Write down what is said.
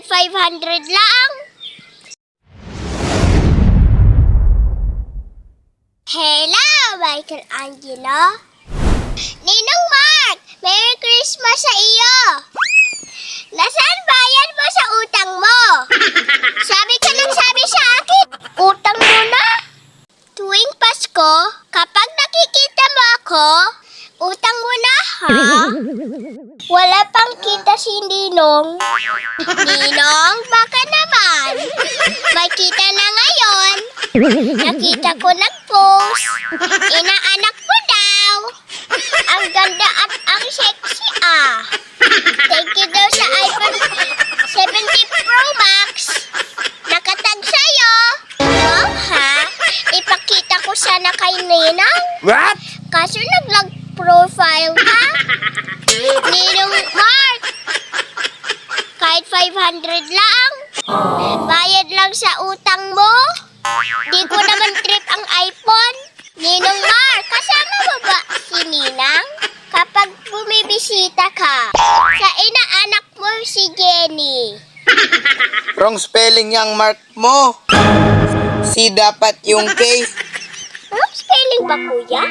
Kahit 500 lang. Hello, Michelangelo. Ninong Mark, Merry Christmas sa iyo. Nasaan bayan mo sa utang mo? Sabi ka lang sabi sa akin, utang mo na. Tuwing Pasko, kapag nakikita mo ako, utang mo na, ha? Wala pang kita si Ninong. Ninong, baka naman. May kita na ngayon. Nakita ko nag-post. Inaanak mo daw. Ang ganda at ang sexy, ah. Thank you daw sa iPhone 17 Pro Max. Nakatag sa'yo. Wow, ha? Ipakita ko sana kay Ninang. What? Kaso nag-log profile ka. Ninong Mark, kahit 500 lang. Bayad lang sa utang mo. Di ko naman trip ang iPhone. Ninong Mark, kasama mo ba si Ninang? Kapag bumibisita ka sa inaanak mo si Jenny. Wrong spelling yung mark mo. C dapat yung K. Anong spelling ba, kuya?